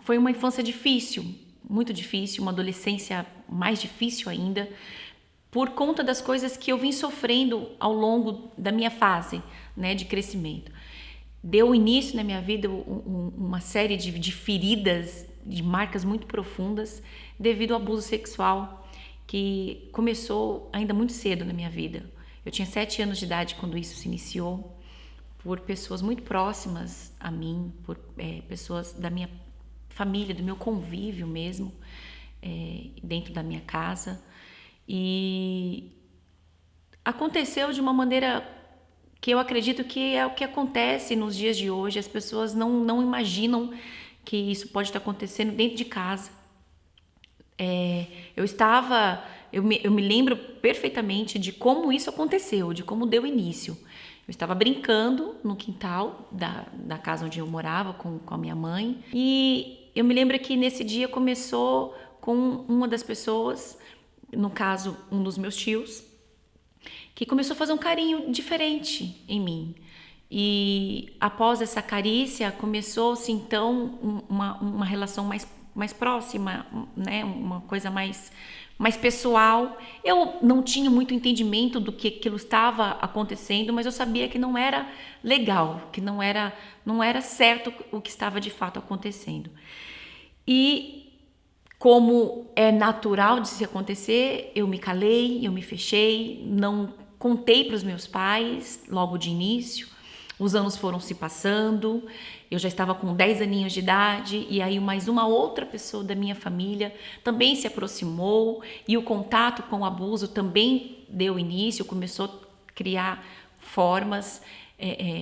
Foi uma infância difícil, muito difícil, uma adolescência mais difícil ainda, por conta das coisas que eu vim sofrendo ao longo da minha fase, né, de crescimento. Deu início na minha vida uma série de feridas, de marcas muito profundas, devido ao abuso sexual, que começou ainda muito cedo na minha vida. Eu tinha 7 anos de idade quando isso se iniciou, por pessoas muito próximas a mim, por pessoas da minha família, do meu convívio mesmo, dentro da minha casa. E aconteceu de uma maneira que eu acredito que é o que acontece nos dias de hoje. As pessoas não imaginam que isso pode estar acontecendo dentro de casa. Eu me lembro perfeitamente de como isso aconteceu, de como deu início. Eu estava brincando no quintal da casa onde eu morava com a minha mãe, e eu me lembro que nesse dia começou com uma das pessoas, no caso um dos meus tios, que começou a fazer um carinho diferente em mim. E após essa carícia começou-se então uma relação mais próxima, né? Uma coisa mais pessoal. Eu não tinha muito entendimento do que aquilo estava acontecendo, mas eu sabia que não era legal, que não era certo o que estava de fato acontecendo. E como é natural de se acontecer, eu me calei, eu me fechei, não contei para os meus pais logo de início. Os anos foram se passando, eu já estava com 10 aninhos de idade, e aí mais uma outra pessoa da minha família também se aproximou, e o contato com o abuso também deu início, começou a criar formas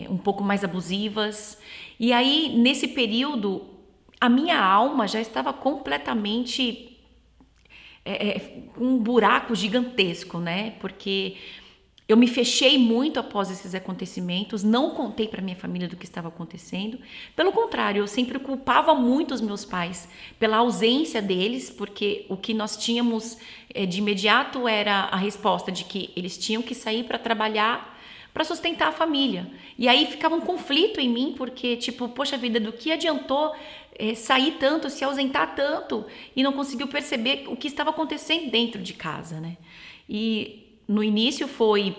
um pouco mais abusivas. E aí, nesse período, a minha alma já estava completamente com um buraco gigantesco, né? Porque eu me fechei muito após esses acontecimentos, não contei para minha família do que estava acontecendo. Pelo contrário, eu sempre culpava muito os meus pais pela ausência deles, porque o que nós tínhamos de imediato era a resposta de que eles tinham que sair para trabalhar, para sustentar a família. E aí ficava um conflito em mim, porque tipo, poxa vida, do que adiantou sair tanto, se ausentar tanto, e não conseguiu perceber o que estava acontecendo dentro de casa, né? E no início foi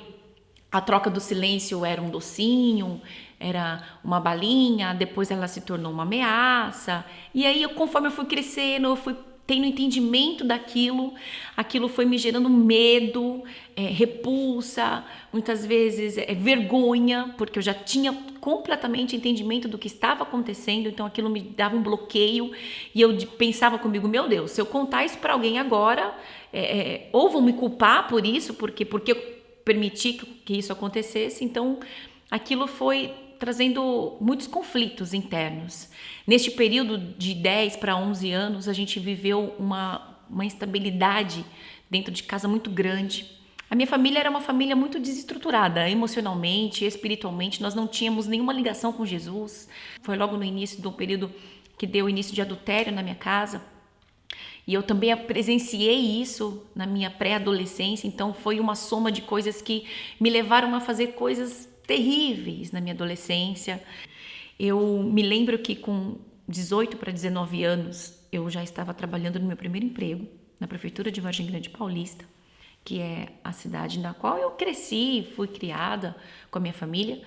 a troca do silêncio, era um docinho, era uma balinha, depois ela se tornou uma ameaça. E aí, conforme eu fui crescendo, eu fui tendo entendimento daquilo, aquilo foi me gerando medo, repulsa, muitas vezes vergonha, porque eu já tinha completamente entendimento do que estava acontecendo, então aquilo me dava um bloqueio, e eu pensava comigo, meu Deus, se eu contar isso para alguém agora, ou vão me culpar por isso, porque eu permiti que isso acontecesse. Então aquilo foi trazendo muitos conflitos internos. Neste período de 10 para 11 anos, a gente viveu uma instabilidade dentro de casa muito grande. A minha família era uma família muito desestruturada, emocionalmente, espiritualmente. Nós não tínhamos nenhuma ligação com Jesus. Foi logo no início do período que deu início de adultério na minha casa. E eu também presenciei isso na minha pré-adolescência, então foi uma soma de coisas que me levaram a fazer coisas terríveis na minha adolescência. Eu me lembro que com 18 para 19 anos, eu já estava trabalhando no meu primeiro emprego, na prefeitura de Vargem Grande Paulista, que é a cidade na qual eu cresci, fui criada com a minha família,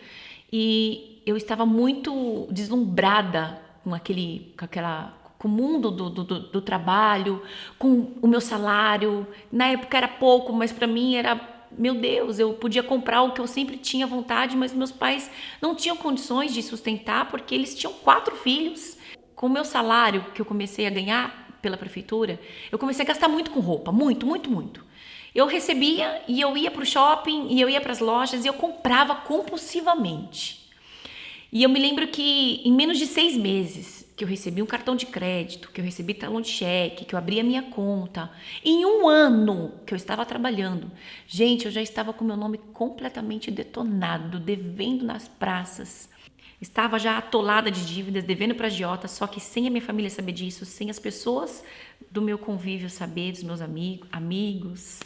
e eu estava muito deslumbrada com o mundo do trabalho, com o meu salário. Na época era pouco, mas para mim era, meu Deus, eu podia comprar o que eu sempre tinha vontade, mas meus pais não tinham condições de sustentar, porque eles tinham 4 filhos. Com o meu salário que eu comecei a ganhar pela prefeitura, eu comecei a gastar muito com roupa, muito, muito, muito. Eu recebia e eu ia para o shopping, e eu ia para as lojas, e eu comprava compulsivamente. E eu me lembro que em menos de 6 meses, que eu recebi um cartão de crédito, que eu recebi talão de cheque, que eu abri a minha conta, em 1 ano que eu estava trabalhando, gente, eu já estava com meu nome completamente detonado, devendo nas praças. Estava já atolada de dívidas, devendo para agiota, só que sem a minha família saber disso, sem as pessoas do meu convívio saber, dos meus amigos.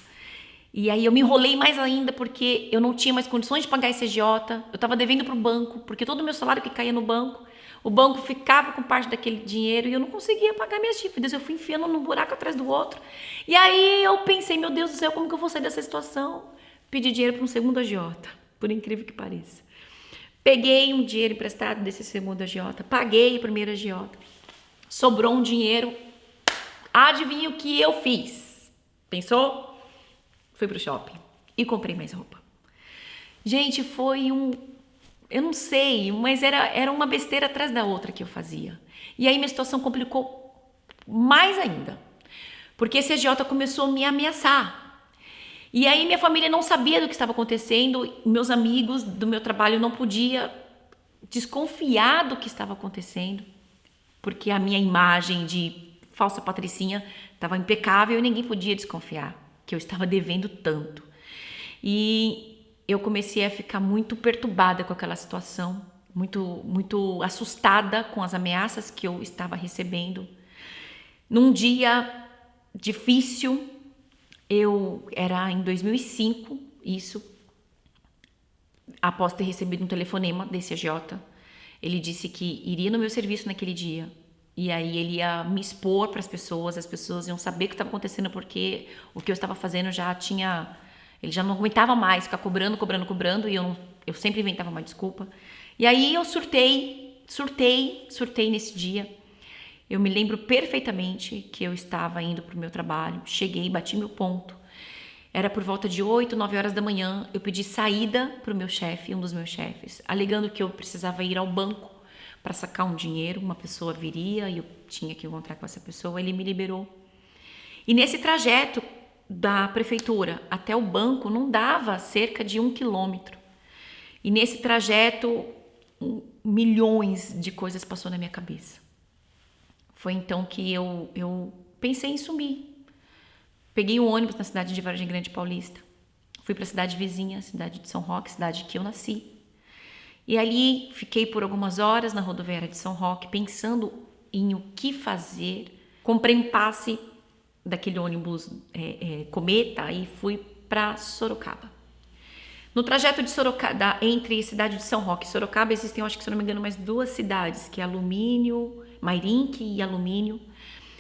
E aí eu me enrolei mais ainda, porque eu não tinha mais condições de pagar esse agiota, eu estava devendo para o banco, porque todo o meu salário que caía no banco, O banco ficava com parte daquele dinheiro e eu não conseguia pagar minhas dívidas. Eu fui enfiando num buraco atrás do outro. E aí eu pensei, meu Deus do céu, como que eu vou sair dessa situação? Pedi dinheiro para um segundo agiota, por incrível que pareça. Peguei um dinheiro emprestado desse segundo agiota, paguei o primeiro agiota. Sobrou um dinheiro. Adivinha o que eu fiz? Pensou? Fui pro shopping e comprei mais roupa. Gente, foi eu não sei, mas era uma besteira atrás da outra que eu fazia. E aí minha situação complicou mais ainda. Porque esse agiota começou a me ameaçar. E aí minha família não sabia do que estava acontecendo, meus amigos do meu trabalho não podiam desconfiar do que estava acontecendo, porque a minha imagem de falsa patricinha estava impecável e ninguém podia desconfiar que eu estava devendo tanto. E eu comecei a ficar muito perturbada com aquela situação, muito assustada com as ameaças que eu estava recebendo. Num dia difícil, era em 2005, isso, após ter recebido um telefonema desse agiota. Ele disse que iria no meu serviço naquele dia. E aí ele ia me expor para as pessoas iam saber o que estava acontecendo, porque o que eu estava fazendo ele já não aguentava mais ficar cobrando, e eu sempre inventava uma desculpa. E aí eu surtei nesse dia. Eu me lembro perfeitamente que eu estava indo para o meu trabalho, cheguei, bati meu ponto. Era por volta de 8, 9 horas da manhã, eu pedi saída para o meu chefe, um dos meus chefes, alegando que eu precisava ir ao banco para sacar um dinheiro, uma pessoa viria e eu tinha que encontrar com essa pessoa, ele me liberou. E nesse trajeto da prefeitura até o banco não dava cerca de 1 quilômetro. E nesse trajeto, milhões de coisas passou na minha cabeça. Foi então que eu pensei em sumir. Peguei um ônibus na cidade de Vargem Grande Paulista. Fui para a cidade vizinha, cidade de São Roque, cidade que eu nasci. E ali fiquei por algumas horas na rodoviária de São Roque, pensando em o que fazer. Comprei um passe daquele ônibus Cometa e fui para Sorocaba. No trajeto de Sorocaba, entre a cidade de São Roque e Sorocaba, existem, acho que se não me engano, mais 2 cidades, que é Alumínio, Mairinque e Alumínio.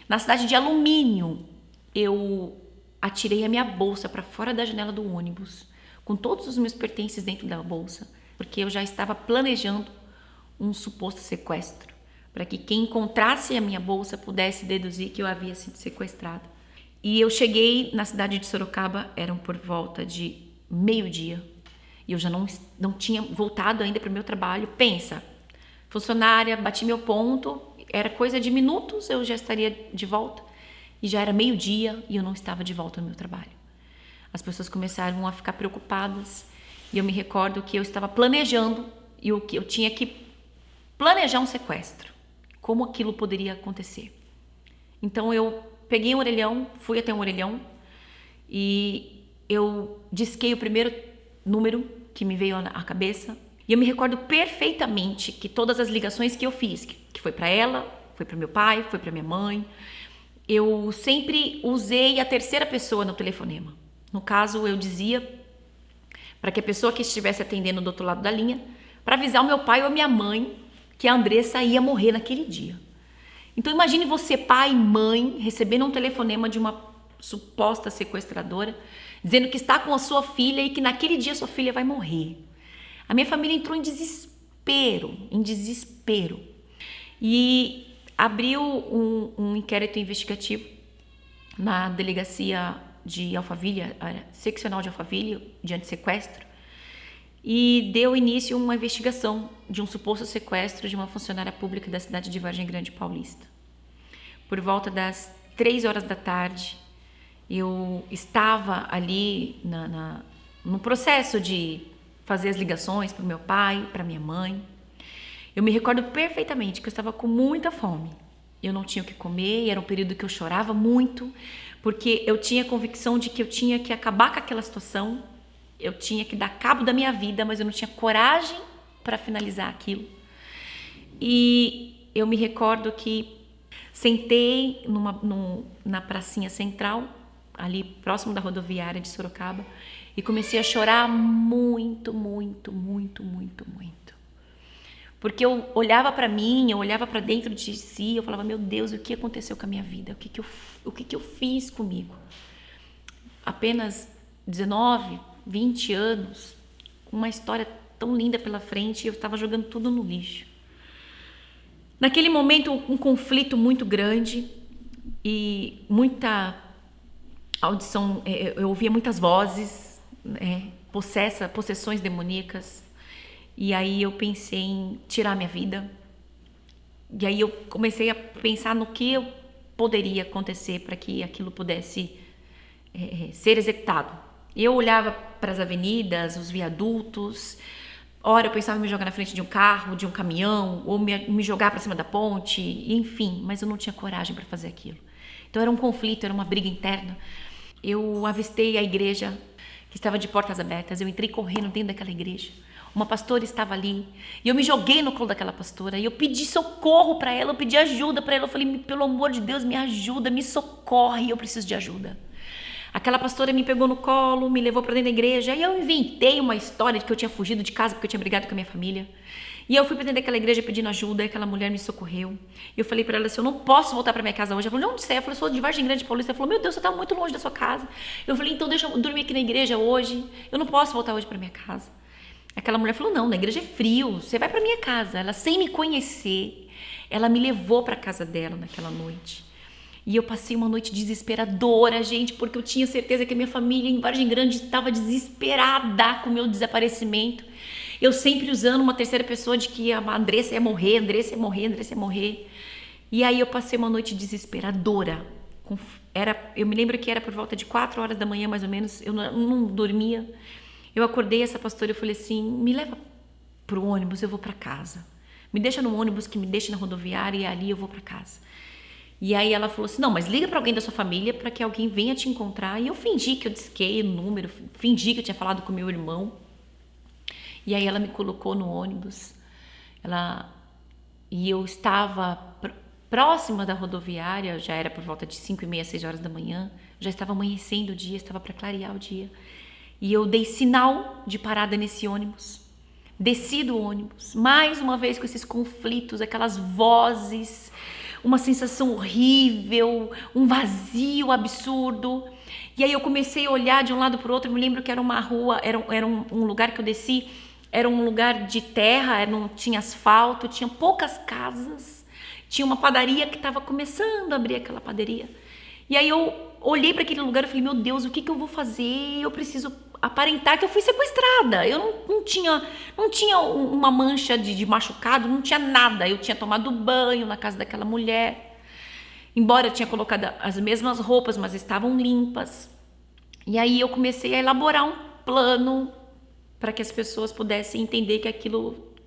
Na cidade de Alumínio, eu atirei a minha bolsa para fora da janela do ônibus, com todos os meus pertences dentro da bolsa, porque eu já estava planejando um suposto sequestro, para que quem encontrasse a minha bolsa pudesse deduzir que eu havia sido sequestrada. E eu cheguei na cidade de Sorocaba, eram por volta de meio-dia, e eu já não tinha voltado ainda para o meu trabalho. Pensa, funcionária, bati meu ponto, era coisa de minutos, eu já estaria de volta. E já era meio-dia e eu não estava de volta no meu trabalho. As pessoas começaram a ficar preocupadas e eu me recordo que eu estava planejando e o que eu tinha que planejar um sequestro. Como aquilo poderia acontecer. Então eu peguei um orelhão, fui até um orelhão e eu disquei o primeiro número que me veio à cabeça. E eu me recordo perfeitamente que todas as ligações que eu fiz, que foi para ela, foi para meu pai, foi para minha mãe, eu sempre usei a terceira pessoa no telefonema. No caso, eu dizia para que a pessoa que estivesse atendendo do outro lado da linha, para avisar o meu pai ou a minha mãe que a Andressa ia morrer naquele dia. Então imagine você, pai e mãe, recebendo um telefonema de uma suposta sequestradora, dizendo que está com a sua filha e que naquele dia sua filha vai morrer. A minha família entrou em desespero. E abriu um inquérito investigativo na delegacia de Alphaville, seccional de Alphaville, de antissequestro, e deu início a uma investigação de um suposto sequestro de uma funcionária pública da cidade de Vargem Grande Paulista. Por volta das 3 horas da tarde, eu estava ali no processo de fazer as ligações para o meu pai, para minha mãe. Eu me recordo perfeitamente que eu estava com muita fome. Eu não tinha o que comer e era um período que eu chorava muito, porque eu tinha a convicção de que eu tinha que acabar com aquela situação, eu tinha que dar cabo da minha vida, mas eu não tinha coragem para finalizar aquilo. E eu me recordo que sentei na pracinha central, ali próximo da rodoviária de Sorocaba, e comecei a chorar muito. Porque eu olhava para mim, eu olhava para dentro de si, eu falava, meu Deus, o que aconteceu com a minha vida? O que eu fiz comigo? Apenas 19, 20 anos, com uma história tão linda pela frente, e eu estava jogando tudo no lixo. Naquele momento, um conflito muito grande e muita audição, eu ouvia muitas vozes, possessões demoníacas. E aí eu pensei em tirar minha vida. E aí eu comecei a pensar no que eu poderia acontecer para que aquilo pudesse ser executado. Eu olhava para as avenidas, os viadutos. Ora eu pensava em me jogar na frente de um carro, de um caminhão, ou me jogar para cima da ponte, enfim, mas eu não tinha coragem para fazer aquilo. Então era um conflito, era uma briga interna. Eu avistei a igreja que estava de portas abertas, eu entrei correndo dentro daquela igreja. Uma pastora estava ali e eu me joguei no colo daquela pastora e eu pedi socorro para ela, eu pedi ajuda para ela. Eu falei, pelo amor de Deus, me ajuda, me socorre, eu preciso de ajuda. Aquela pastora me pegou no colo, me levou para dentro da igreja e eu inventei uma história de que eu tinha fugido de casa porque eu tinha brigado com a minha família. E eu fui para dentro daquela igreja pedindo ajuda e aquela mulher me socorreu. E eu falei para ela assim, eu não posso voltar para minha casa hoje. Ela falou, onde você é? Eu falei, eu sou de Vargem Grande Paulista. Ela falou, meu Deus, você está muito longe da sua casa. Eu falei, então deixa eu dormir aqui na igreja hoje. Eu não posso voltar hoje para minha casa. Aquela mulher falou, não, na igreja é frio, você vai para minha casa. Ela, sem me conhecer, ela me levou para casa dela naquela noite. E eu passei uma noite desesperadora, gente, porque eu tinha certeza que a minha família em Vargem Grande estava desesperada com o meu desaparecimento. Eu sempre usando uma terceira pessoa de que a Andressa ia morrer, Andressa ia morrer, Andressa ia morrer. E aí eu passei uma noite desesperadora. Eu me lembro que era por volta de 4 horas da manhã, mais ou menos, eu não dormia. Eu acordei essa pastora e falei assim, me leva pro ônibus, eu vou para casa. Me deixa no ônibus, que me deixa na rodoviária e ali eu vou para casa. E aí ela falou assim, não, mas liga para alguém da sua família para que alguém venha te encontrar. E eu fingi que eu disquei o número, fingi que eu tinha falado com meu irmão. E aí ela me colocou no ônibus. E eu estava próxima da rodoviária, já era por volta de 5h30, 6 horas da manhã. Já estava amanhecendo o dia, estava para clarear o dia. E eu dei sinal de parada nesse ônibus. Desci do ônibus, mais uma vez com esses conflitos, aquelas vozes, uma sensação horrível, um vazio absurdo. E aí eu comecei a olhar de um lado para o outro. Eu me lembro que era uma rua, era um lugar que eu desci, era um lugar de terra, não tinha asfalto, tinha poucas casas. Tinha uma padaria que estava começando a abrir aquela padaria. E aí eu olhei para aquele lugar e falei, meu Deus, o que eu vou fazer? Eu preciso aparentar que eu fui sequestrada. Eu não tinha uma mancha de machucado, não tinha nada. Eu tinha tomado banho na casa daquela mulher. Embora eu tinha colocado as mesmas roupas, mas estavam limpas. E aí eu comecei a elaborar um plano para que as pessoas pudessem entender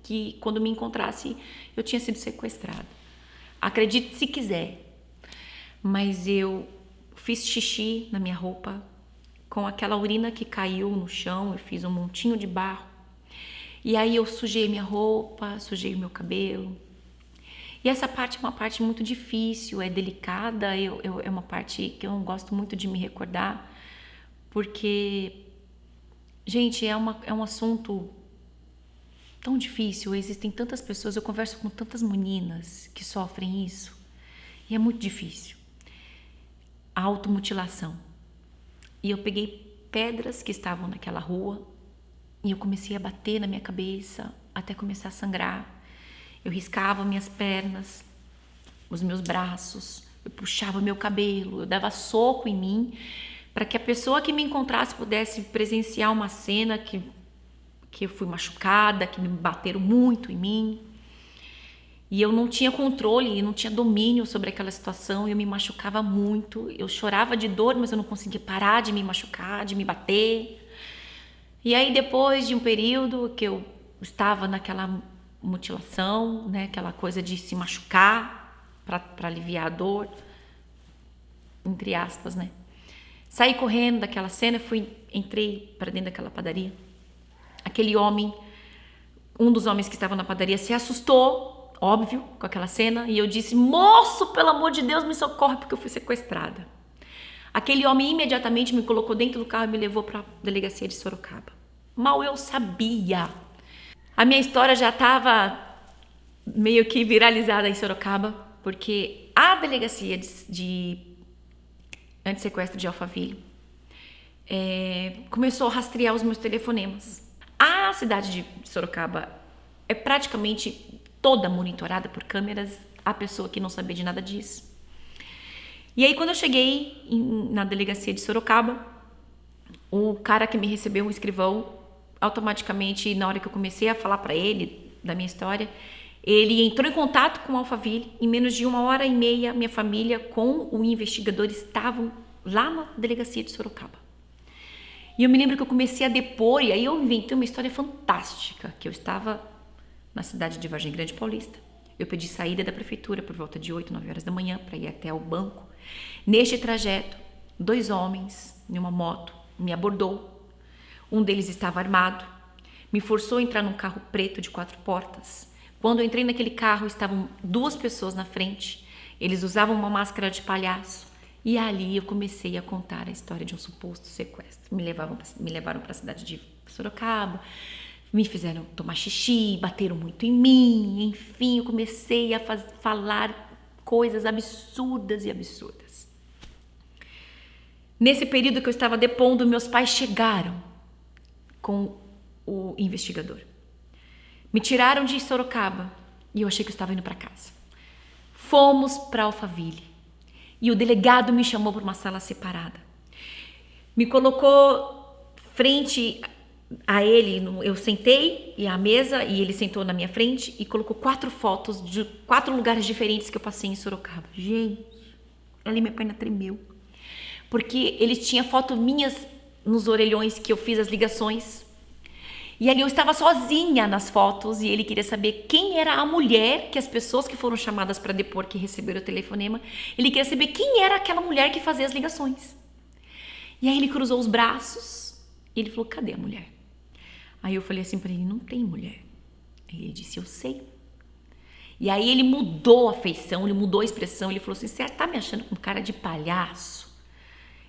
que quando me encontrasse, eu tinha sido sequestrada. Acredite se quiser. Mas eu fiz xixi na minha roupa, com aquela urina que caiu no chão, eu fiz um montinho de barro. E aí eu sujei minha roupa, sujei o meu cabelo. E essa parte é uma parte muito difícil, é delicada, é uma parte que eu não gosto muito de me recordar, porque, gente, é um assunto tão difícil, existem tantas pessoas, eu converso com tantas meninas que sofrem isso, e é muito difícil. A automutilação. E eu peguei pedras que estavam naquela rua e eu comecei a bater na minha cabeça até começar a sangrar. Eu riscava minhas pernas, os meus braços, eu puxava meu cabelo, eu dava soco em mim para que a pessoa que me encontrasse pudesse presenciar uma cena que eu fui machucada, que me bateram muito em mim. E eu não tinha controle, não tinha domínio sobre aquela situação, eu me machucava muito, eu chorava de dor, mas eu não conseguia parar de me machucar, de me bater. E aí depois de um período que eu estava naquela mutilação, né, aquela coisa de se machucar para aliviar a dor, entre aspas, né? Saí correndo daquela cena, entrei para dentro daquela padaria. Aquele homem, um dos homens que estava na padaria se assustou, óbvio, com aquela cena, e eu disse, moço, pelo amor de Deus, me socorre porque eu fui sequestrada. Aquele homem imediatamente me colocou dentro do carro e me levou para a delegacia de Sorocaba. Mal eu sabia. A minha história já estava meio que viralizada em Sorocaba, porque a delegacia de antissequestro de Alphaville começou a rastrear os meus telefonemas. A cidade de Sorocaba é praticamente toda monitorada por câmeras, a pessoa que não sabia de nada disso. E aí, quando eu cheguei na delegacia de Sorocaba, o cara que me recebeu, um escrivão, automaticamente, na hora que eu comecei a falar para ele da minha história, ele entrou em contato com o Alphaville. Em menos de 1h30, minha família com o investigador estavam lá na delegacia de Sorocaba. E eu me lembro que eu comecei a depor, e aí eu inventei uma história fantástica, que eu estava na cidade de Vargem Grande Paulista. Eu pedi saída da prefeitura por volta de 8, 9 horas da manhã para ir até o banco. Neste trajeto, 2 homens em uma moto me abordou. Um deles estava armado, me forçou a entrar num carro preto de 4 portas. Quando eu entrei naquele carro, estavam 2 pessoas na frente. Eles usavam uma máscara de palhaço. E ali eu comecei a contar a história de um suposto sequestro. Me levaram para a cidade de Sorocaba, me fizeram tomar xixi, bateram muito em mim. Enfim, eu comecei a falar coisas absurdas e absurdas. Nesse período que eu estava depondo, meus pais chegaram com o investigador. Me tiraram de Sorocaba e eu achei que eu estava indo para casa. Fomos para Alphaville. E o delegado me chamou para uma sala separada. Me colocou frente a ele, eu sentei e à mesa, e ele sentou na minha frente e colocou 4 fotos de 4 lugares diferentes que eu passei em Sorocaba. Gente, ali minha perna tremeu. Porque ele tinha fotos minhas nos orelhões que eu fiz as ligações. E ali eu estava sozinha nas fotos e ele queria saber quem era a mulher que as pessoas que foram chamadas para depor, que receberam o telefonema, ele queria saber quem era aquela mulher que fazia as ligações. E aí ele cruzou os braços e ele falou, cadê a mulher? Aí eu falei assim para ele, não tem mulher. Aí ele disse, eu sei. E aí ele mudou a feição, ele mudou a expressão, ele falou assim, você tá me achando com cara de palhaço?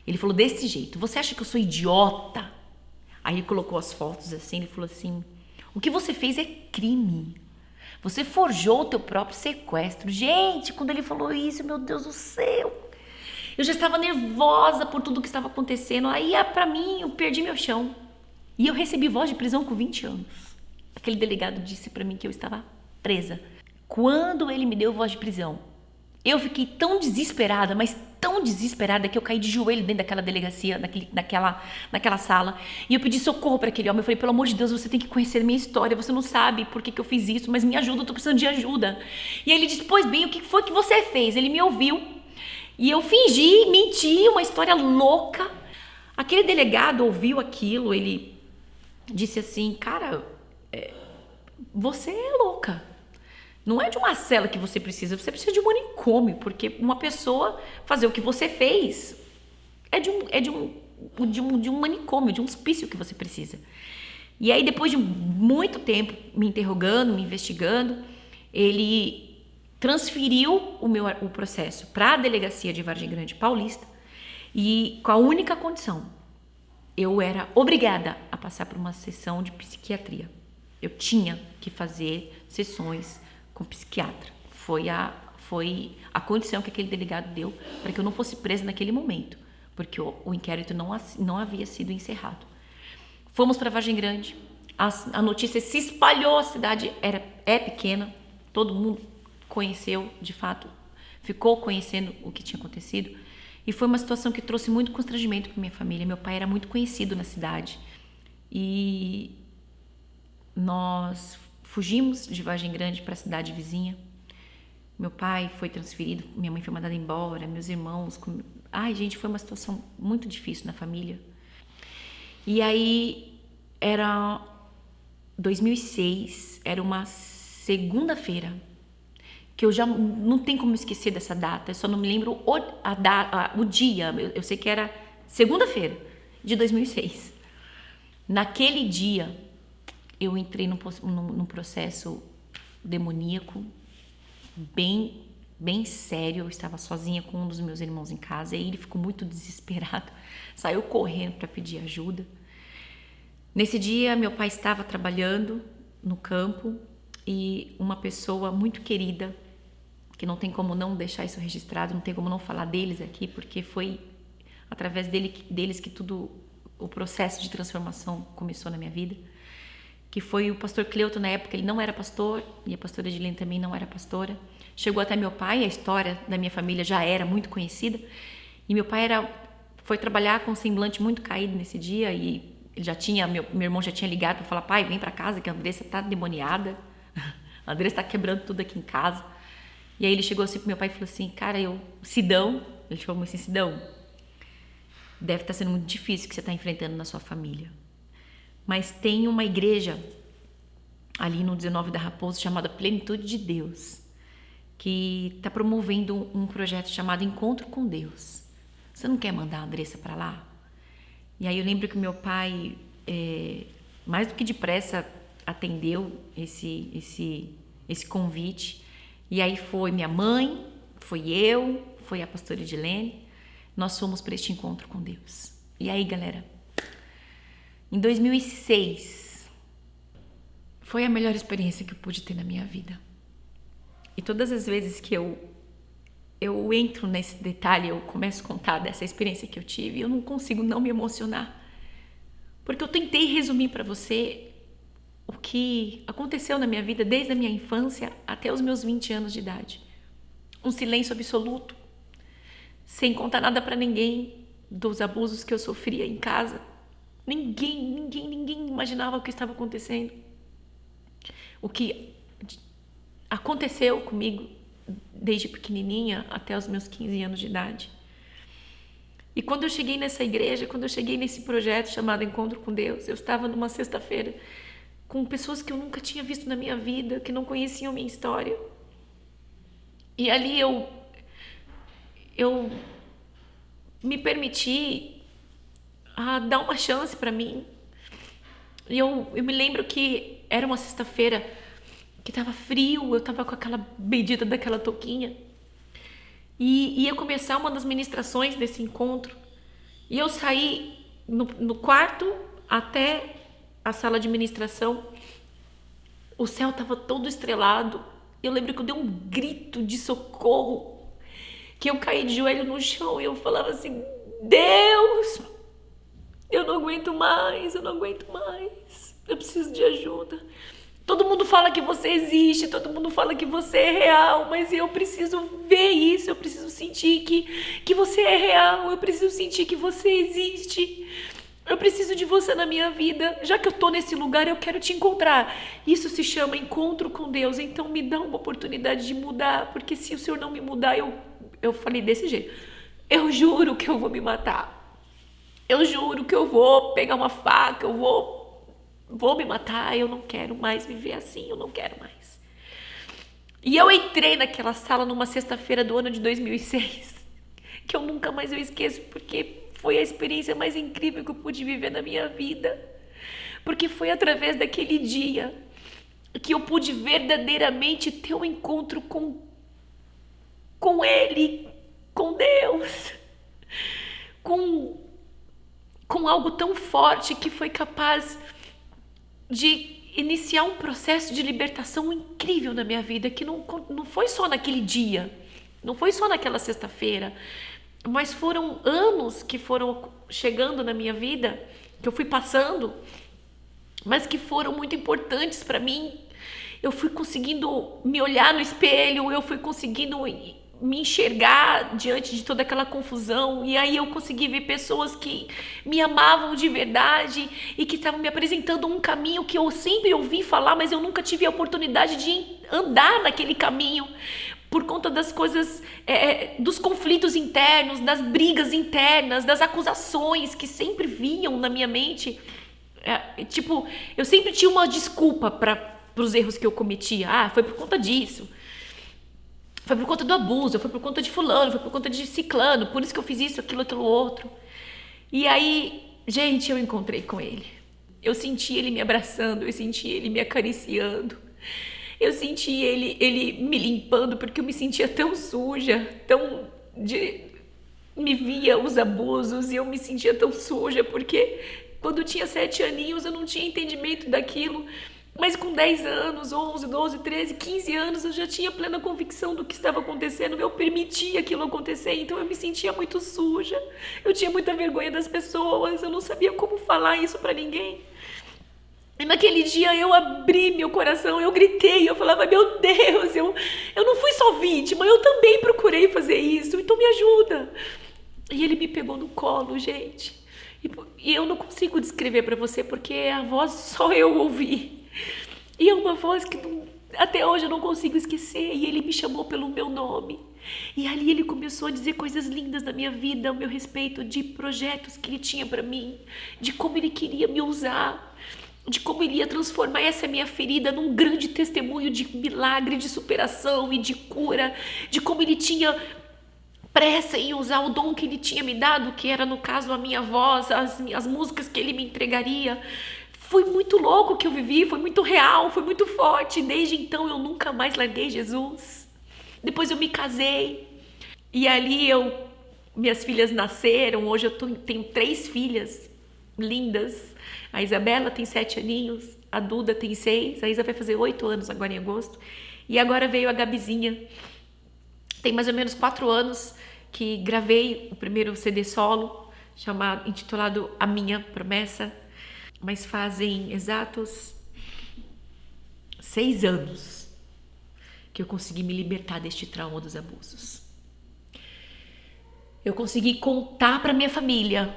Ele falou desse jeito, você acha que eu sou idiota? Aí ele colocou as fotos assim, ele falou assim, o que você fez é crime. Você forjou o teu próprio sequestro. Gente, quando ele falou isso, meu Deus do céu, eu já estava nervosa por tudo que estava acontecendo. Aí, pra mim, eu perdi meu chão. E eu recebi voz de prisão com 20 anos. Aquele delegado disse pra mim que eu estava presa. Quando ele me deu voz de prisão, eu fiquei tão desesperada, mas tão desesperada, que eu caí de joelho dentro daquela delegacia, naquela sala. E eu pedi socorro para aquele homem. Eu falei, pelo amor de Deus, você tem que conhecer a minha história. Você não sabe por que eu fiz isso, mas me ajuda, eu tô precisando de ajuda. E aí ele disse, pois bem, o que foi que você fez? Ele me ouviu. E eu fingi, menti, uma história louca. Aquele delegado ouviu aquilo, ele disse assim, cara, você é louca. Não é de uma cela que você precisa de um manicômio, porque uma pessoa fazer o que você fez é de um manicômio, de um hospício que você precisa. E aí, depois de muito tempo me interrogando, me investigando, ele transferiu o processo para a delegacia de Vargem Grande Paulista, e com a única condição, eu era obrigada a passar por uma sessão de psiquiatria. Eu tinha que fazer sessões com psiquiatra. Foi a condição que aquele delegado deu para que eu não fosse presa naquele momento, porque o inquérito não havia sido encerrado. Fomos para Vargem Grande, a notícia se espalhou, a cidade é pequena, todo mundo conheceu, de fato, ficou conhecendo o que tinha acontecido, e foi uma situação que trouxe muito constrangimento para minha família. Meu pai era muito conhecido na cidade, e nós fugimos de Vargem Grande para a cidade vizinha. Meu pai foi transferido, minha mãe foi mandada embora, meus irmãos... Ai, gente, foi uma situação muito difícil na família. E aí, era 2006, era uma segunda-feira, que eu já não tem como esquecer dessa data, eu só não me lembro o dia, eu sei que era segunda-feira de 2006. Naquele dia, eu entrei num processo demoníaco bem sério. Eu estava sozinha com um dos meus irmãos em casa, e aí ele ficou muito desesperado, saiu correndo para pedir ajuda. Nesse dia, meu pai estava trabalhando no campo, e uma pessoa muito querida, que não tem como não deixar isso registrado, não tem como não falar deles aqui, porque foi através deles que tudo o processo de transformação começou na minha vida, que foi o pastor Cleuto. Na época ele não era pastor, e a pastora Edilene também não era pastora. Chegou até meu pai, a história da minha família já era muito conhecida, e meu pai foi trabalhar com um semblante muito caído nesse dia, e ele já tinha, meu irmão já tinha ligado para falar: pai, vem para casa que a Andressa tá demoniada, a Andressa tá quebrando tudo aqui em casa. E aí ele chegou assim pro meu pai e falou assim: cara, Sidão, ele chamou assim: Sidão, deve estar sendo muito difícil o que você está enfrentando na sua família, mas tem uma igreja ali no 19 da Raposo chamada Plenitude de Deus, que está promovendo um projeto chamado Encontro com Deus. Você não quer mandar a Andressa para lá? E aí eu lembro que meu pai, mais do que depressa, atendeu esse convite. E aí foi minha mãe, foi eu, foi a pastora Edilene. Nós fomos para este encontro com Deus. E aí, galera, em 2006, foi a melhor experiência que eu pude ter na minha vida. E todas as vezes que eu entro nesse detalhe, eu começo a contar dessa experiência que eu tive, eu não consigo não me emocionar. Porque eu tentei resumir para você o que aconteceu na minha vida desde a minha infância até os meus 20 anos de idade. Um silêncio absoluto, sem contar nada para ninguém dos abusos que eu sofria em casa. Ninguém imaginava o que estava acontecendo. O que aconteceu comigo desde pequenininha até os meus 15 anos de idade. E quando eu cheguei nessa igreja, quando eu cheguei nesse projeto chamado Encontro com Deus, eu estava numa sexta-feira com pessoas que eu nunca tinha visto na minha vida, que não conheciam minha história. E ali eu me permiti dar uma chance para mim. E eu me lembro que era uma sexta-feira que estava frio, eu estava com aquela bendita daquela touquinha. E ia começar uma das ministrações desse encontro. E eu saí no quarto até a sala de ministração. O céu estava todo estrelado. Eu lembro que eu dei um grito de socorro, que eu caí de joelho no chão e eu falava assim: Deus, eu não aguento mais, eu preciso de ajuda. Todo mundo fala que você existe, todo mundo fala que você é real, mas eu preciso ver isso, eu preciso sentir que você é real, eu preciso sentir que você existe. Eu preciso de você na minha vida. Já que eu tô nesse lugar, eu quero te encontrar. Isso se chama encontro com Deus. Então me dá uma oportunidade de mudar, porque se o Senhor não me mudar, eu falei desse jeito: eu juro que eu vou me matar. Eu juro que eu vou pegar uma faca, eu vou me matar. Eu não quero mais viver assim, eu não quero mais. E eu entrei naquela sala numa sexta-feira do ano de 2006, que eu nunca mais esqueço, porque foi a experiência mais incrível que eu pude viver na minha vida. Porque foi através daquele dia que eu pude verdadeiramente ter um encontro com Ele, com Deus, com algo tão forte que foi capaz de iniciar um processo de libertação incrível na minha vida, que não foi só naquele dia, não foi só naquela sexta-feira, mas foram anos que foram chegando na minha vida, que eu fui passando, mas que foram muito importantes para mim. Eu fui conseguindo me olhar no espelho, eu fui conseguindo me enxergar diante de toda aquela confusão, e aí eu consegui ver pessoas que me amavam de verdade e que estavam me apresentando um caminho que eu sempre ouvi falar, mas eu nunca tive a oportunidade de andar naquele caminho, por conta das coisas, dos conflitos internos, das brigas internas, das acusações que sempre vinham na minha mente. Eu sempre tinha uma desculpa para os erros que eu cometia. Foi por conta disso, foi por conta do abuso, foi por conta de fulano, foi por conta de ciclano, por isso que eu fiz isso, aquilo outro. E aí, gente, eu encontrei com ele. Eu senti ele me abraçando, eu senti ele me acariciando. Eu senti ele me limpando, porque eu me sentia tão suja, me via os abusos e eu me sentia tão suja, porque quando eu tinha 7 aninhos eu não tinha entendimento daquilo. Mas com 10 anos, 11, 12, 13, 15 anos, eu já tinha plena convicção do que estava acontecendo. Eu permitia aquilo acontecer, então eu me sentia muito suja. Eu tinha muita vergonha das pessoas, eu não sabia como falar isso para ninguém. E naquele dia eu abri meu coração, eu gritei, eu falava, meu Deus, eu não fui só vítima, eu também procurei fazer isso, então me ajuda. E ele me pegou no colo, gente. E eu não consigo descrever para você, porque a voz só eu ouvi. E é uma voz que até hoje eu não consigo esquecer. E ele me chamou pelo meu nome. E ali ele começou a dizer coisas lindas da minha vida, ao meu respeito, de projetos que ele tinha para mim, de como ele queria me usar, de como ele ia transformar essa minha ferida num grande testemunho de milagre, de superação e de cura, de como ele tinha pressa em usar o dom que ele tinha me dado, que era no caso a minha voz, as músicas que ele me entregaria. Foi muito louco o que eu vivi, foi muito real, foi muito forte. Desde então eu nunca mais larguei Jesus. Depois eu me casei e ali minhas filhas nasceram. Hoje tenho 3 filhas lindas. A Isabela tem 7 aninhos, a Duda tem 6, a Isa vai fazer 8 anos agora em agosto. E agora veio a Gabizinha. Tem mais ou menos 4 anos que gravei o primeiro CD solo, intitulado A Minha Promessa, mas fazem exatos 6 anos que eu consegui me libertar deste trauma dos abusos. Eu consegui contar para minha família,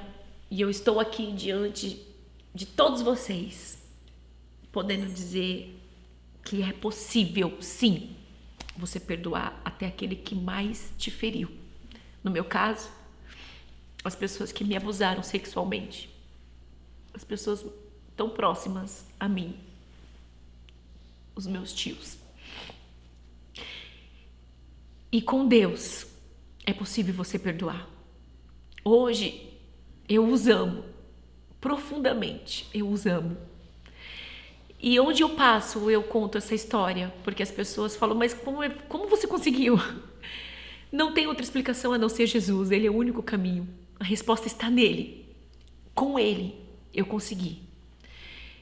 e eu estou aqui diante de todos vocês, podendo dizer que é possível, sim, você perdoar até aquele que mais te feriu. No meu caso, as pessoas que me abusaram sexualmente, as pessoas tão próximas a mim, os meus tios. E com Deus é possível você perdoar. Hoje eu os amo profundamente, eu os amo. E onde eu passo, eu conto essa história, porque as pessoas falam, mas como você conseguiu? Não tem outra explicação a não ser Jesus, ele é o único caminho. A resposta está nele. Com ele, eu consegui.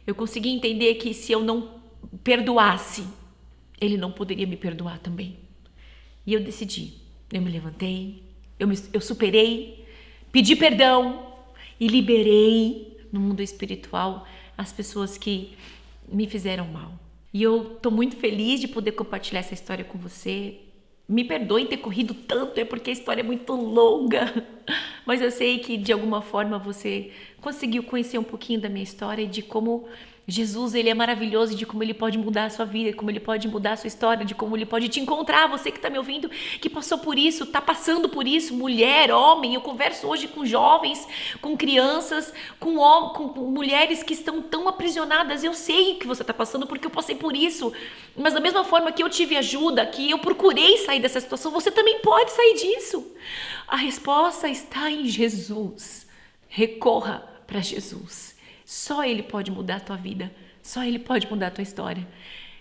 Eu consegui entender que se eu não perdoasse, ele não poderia me perdoar também. E eu decidi, eu me levantei, eu superei, pedi perdão e liberei no mundo espiritual as pessoas que me fizeram mal. E eu tô muito feliz de poder compartilhar essa história com você. Me perdoe ter corrido tanto, é porque a história é muito longa. Mas eu sei que de alguma forma você conseguiu conhecer um pouquinho da minha história e de como Jesus, ele é maravilhoso, de como ele pode mudar a sua vida, de como ele pode mudar a sua história, de como ele pode te encontrar, você que está me ouvindo, que passou por isso, está passando por isso, mulher, homem. Eu converso hoje com jovens, com crianças, com mulheres que estão tão aprisionadas. Eu sei que você está passando porque eu passei por isso, mas da mesma forma que eu tive ajuda, que eu procurei sair dessa situação, você também pode sair disso. A resposta está em Jesus. Recorra para Jesus. Só Ele pode mudar a tua vida, só Ele pode mudar a tua história.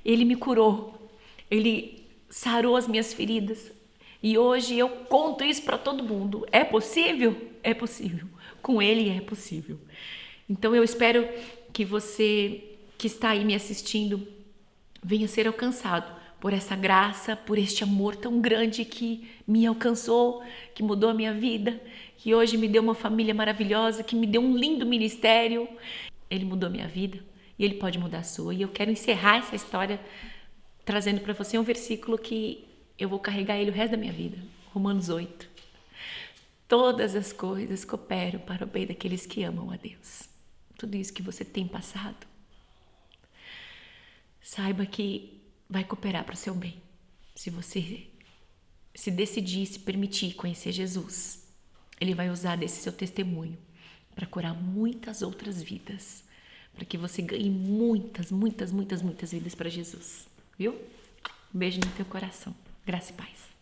Ele me curou, Ele sarou as minhas feridas e hoje eu conto isso para todo mundo. É possível? É possível. Com Ele é possível. Então eu espero que você que está aí me assistindo venha ser alcançado por essa graça, por este amor tão grande que me alcançou, que mudou a minha vida, que hoje me deu uma família maravilhosa, que me deu um lindo ministério. Ele mudou a minha vida e Ele pode mudar a sua. E eu quero encerrar essa história trazendo para você um versículo que eu vou carregar ele o resto da minha vida. Romanos 8. Todas as coisas cooperam para o bem daqueles que amam a Deus. Tudo isso que você tem passado, saiba que vai cooperar para o seu bem. Se você se decidir, se permitir conhecer Jesus, Ele vai usar desse seu testemunho para curar muitas outras vidas, para que você ganhe muitas vidas para Jesus, viu? Um beijo no teu coração. Graça e paz.